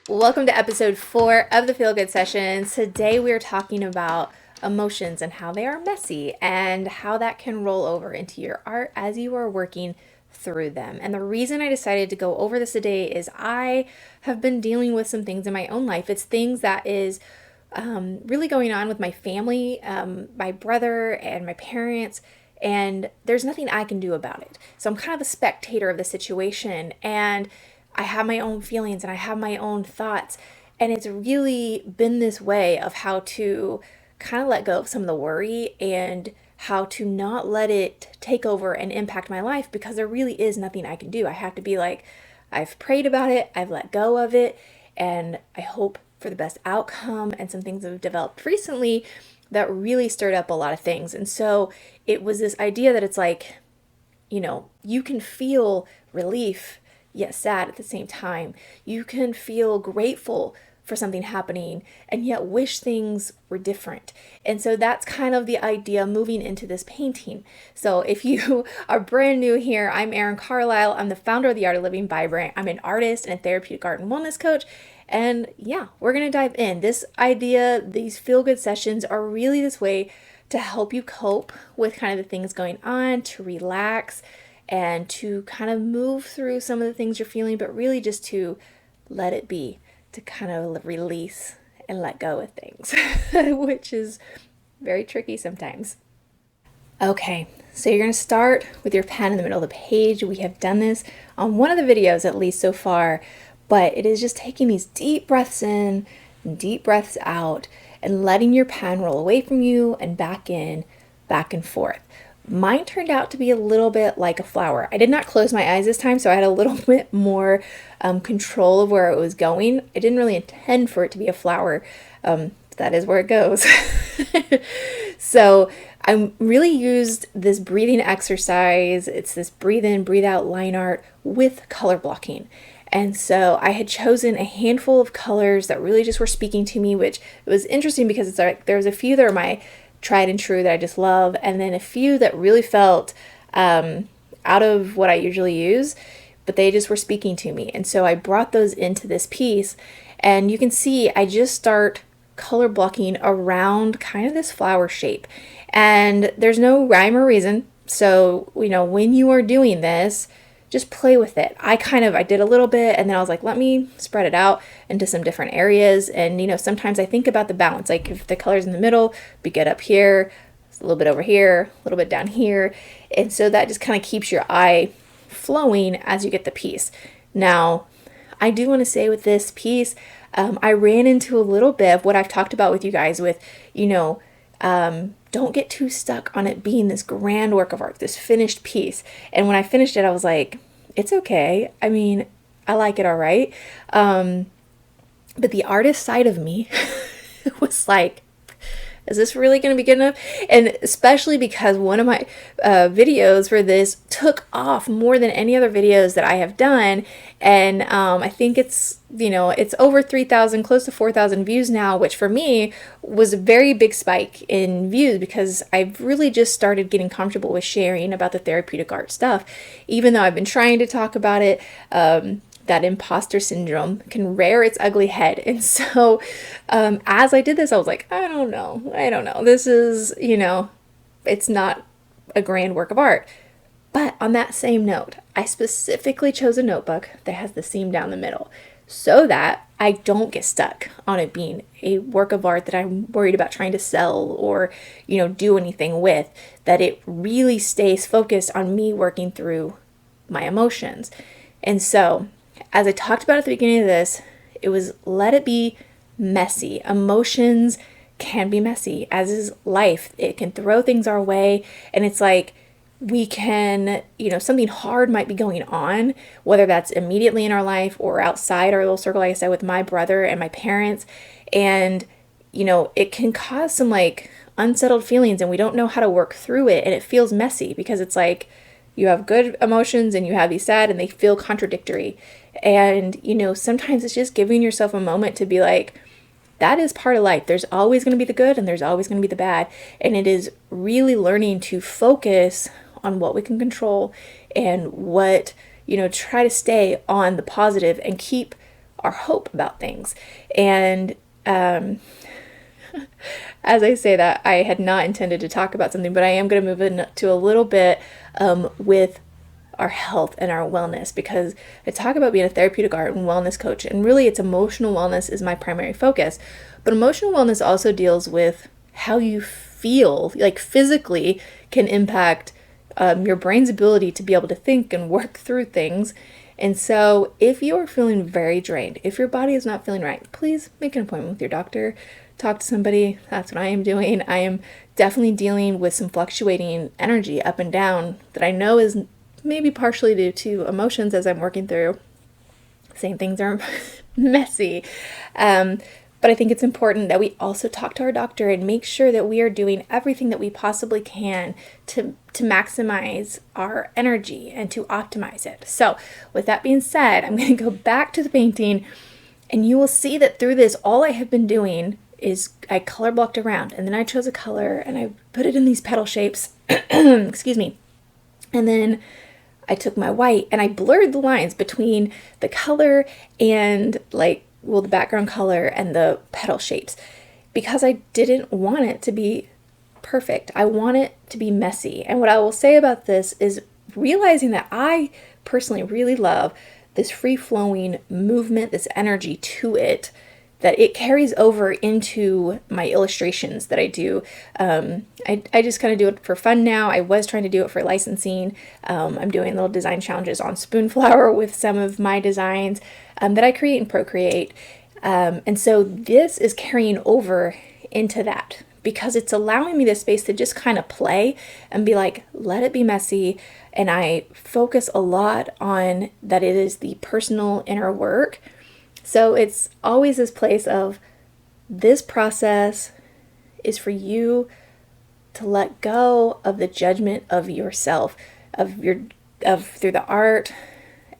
Welcome to episode 4 of the Feel Good Sessions. Today we are talking about emotions and how they are messy and how that can roll over into your art as you are working through them. And the reason I decided to go over this today is I have been dealing with some things in my own life. It's things that is really going on with my family, my brother and my parents, and there's nothing I can do about it. So I'm kind of a spectator of the situation, and I have my own feelings and I have my own thoughts. And it's really been this way of how to kind of let go of some of the worry and how to not let it take over and impact my life, because there really is nothing I can do. I have to be like, I've prayed about it, I've let go of it, and I hope for the best outcome. And some things have developed recently that really stirred up a lot of things. And so it was this idea that it's like, you can feel relief yet sad at the same time. You can feel grateful for something happening and yet wish things were different. And so that's kind of the idea moving into this painting. So if you are brand new here, I'm Eryn Carlisle. I'm the founder of The Art of Living Vibrant. I'm an artist and a therapeutic art and wellness coach. And yeah, we're going to dive in. This idea, these feel-good sessions are really this way to help you cope with kind of the things going on, to relax, and to kind of move through some of the things you're feeling, but really just to let it be, to kind of release and let go of things, which is very tricky sometimes. Okay, so you're going to start with your pen in the middle of the page. We have done this on one of the videos, at least so far, but it is just taking these deep breaths in and deep breaths out and letting your pen roll away from you and back in, back and forth. Mine turned out to be a little bit like a flower. I did not close my eyes this time, so I had a little bit more control of where it was going. I didn't really intend for it to be a flower. That is where it goes. So I really used this breathing exercise. It's this breathe in, breathe out line art with color blocking. And so I had chosen a handful of colors that really just were speaking to me, which was interesting because it's like there's a few that are my tried and true that I just love, and then a few that really felt out of what I usually use, but they just were speaking to me. And so I brought those into this piece, and you can see I just start color blocking around kind of this flower shape, and there's no rhyme or reason. So when you are doing this, just play with it. I did a little bit, and then I was like, let me spread it out into some different areas. And sometimes I think about the balance, like if the color's in the middle, be good up here, a little bit over here, a little bit down here. And so that just kind of keeps your eye flowing as you get the piece. Now, I do want to say with this piece, I ran into a little bit of what I've talked about with you guys with, don't get too stuck on it being this grand work of art, this finished piece. And when I finished it, I was like, it's okay. I mean, I like it all right. But the artist side of me was like, is this really going to be good enough? And especially because one of my videos for this took off more than any other videos that I have done. And I think it's over 3,000, close to 4,000 views now, which for me was a very big spike in views because I've really just started getting comfortable with sharing about the therapeutic art stuff. Even though I've been trying to talk about it, that imposter syndrome can rear its ugly head. And so as I did this, I was like, I don't know. This is, it's not a grand work of art. But on that same note, I specifically chose a notebook that has the seam down the middle so that I don't get stuck on it being a work of art that I'm worried about trying to sell or, do anything with, that it really stays focused on me working through my emotions. And so as I talked about at the beginning of this, it was let it be messy. Emotions can be messy, as is life. It can throw things our way, and it's like we can, something hard might be going on, whether that's immediately in our life or outside our little circle, like I said, with my brother and my parents, and, it can cause some unsettled feelings, and we don't know how to work through it, and it feels messy because it's like you have good emotions and you have these sad, and they feel contradictory. And, sometimes it's just giving yourself a moment to be like, that is part of life. There's always going to be the good and there's always going to be the bad. And it is really learning to focus on what we can control and what, try to stay on the positive and keep our hope about things. And as I say that, I had not intended to talk about something, but I am going to move into a little bit with our health and our wellness, because I talk about being a therapeutic art and wellness coach, and really it's emotional wellness is my primary focus. But emotional wellness also deals with how you feel, like physically can impact your brain's ability to be able to think and work through things. And so if you are feeling very drained, if your body is not feeling right, please make an appointment with your doctor. Talk to somebody. That's what I am doing. I am definitely dealing with some fluctuating energy up and down that I know is maybe partially due to emotions as I'm working through. Saying things are messy. But I think it's important that we also talk to our doctor and make sure that we are doing everything that we possibly can to maximize our energy and to optimize it. So with that being said, I'm going to go back to the painting, and you will see that through this, all I have been doing is I color blocked around, and then I chose a color and I put it in these petal shapes. Excuse me. And then I took my white and I blurred the lines between the color and the background color and the petal shapes, because I didn't want it to be perfect. I want it to be messy. And what I will say about this is realizing that I personally really love this free-flowing movement, this energy to it, that it carries over into my illustrations that I do. I just kind of do it for fun now. I was trying to do it for licensing. I'm doing little design challenges on Spoonflower with some of my designs that I create and procreate. And so this is carrying over into that, because it's allowing me the space to just kind of play and be like, let it be messy. And I focus a lot on that it is the personal inner work. So it's always this place of, this process is for you to let go of the judgment of yourself, through the art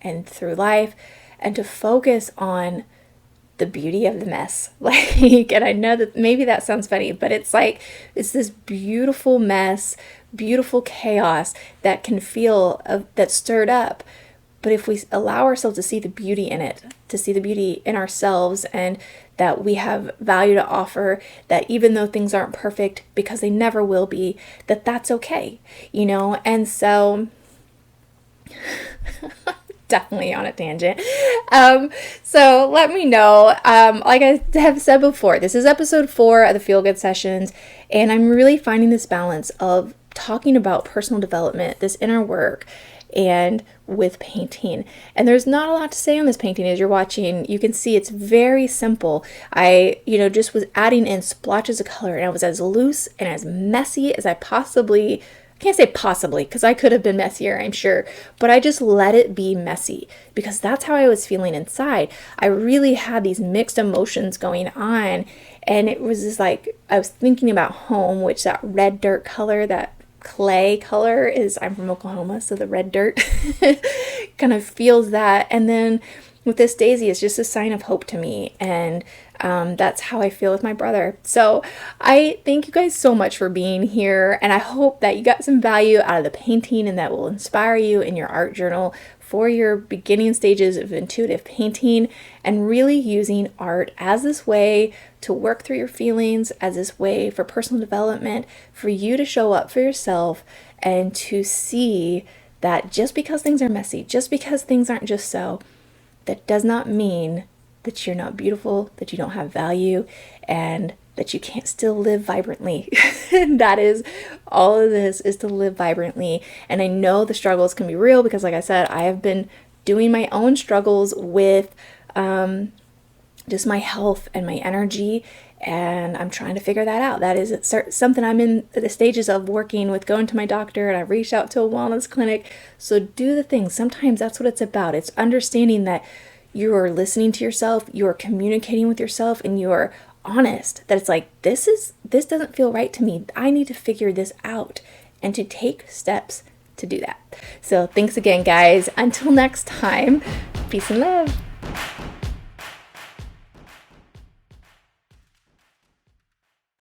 and through life, and to focus on the beauty of the mess. And I know that maybe that sounds funny, but it's this beautiful mess, beautiful chaos that can feel that's stirred up. But if we allow ourselves to see the beauty in it, to see the beauty in ourselves, and that we have value to offer, that even though things aren't perfect, because they never will be, that's okay, And so definitely on a tangent. So let me know. Like I have said before, this is episode 4 of the Feel Good Sessions, and I'm really finding this balance of talking about personal development, this inner work, and with painting. And there's not a lot to say on this painting. As you're watching, you can see it's very simple. I, just was adding in splotches of color, and I was as loose and as messy as I can't say possibly, because I could have been messier, I'm sure, but I just let it be messy, because that's how I was feeling inside. I really had these mixed emotions going on, and it was just I was thinking about home, which that red dirt color, that clay color is, I'm from Oklahoma, so the red dirt kind of feels that. And then with this daisy, it's just a sign of hope to me, and that's how I feel with my brother. So I thank you guys so much for being here, and I hope that you got some value out of the painting, and that will inspire you in your art journal for your beginning stages of intuitive painting, and really using art as this way to work through your feelings, as this way for personal development, for you to show up for yourself, and to see that just because things are messy, just because things aren't just so, that does not mean that you're not beautiful, that you don't have value, and that you can't still live vibrantly. And that is all of this, is to live vibrantly. And I know the struggles can be real, because like I said, I have been doing my own struggles with just my health and my energy, and I'm trying to figure that out. That is something I'm in the stages of working with, going to my doctor, and I've reached out to a wellness clinic. So do the things. Sometimes that's what it's about. It's understanding that you are listening to yourself, you are communicating with yourself, and you are honest, that it's this doesn't feel right to me. I need to figure this out, and to take steps to do that. So thanks again, guys. Until next time, peace and love.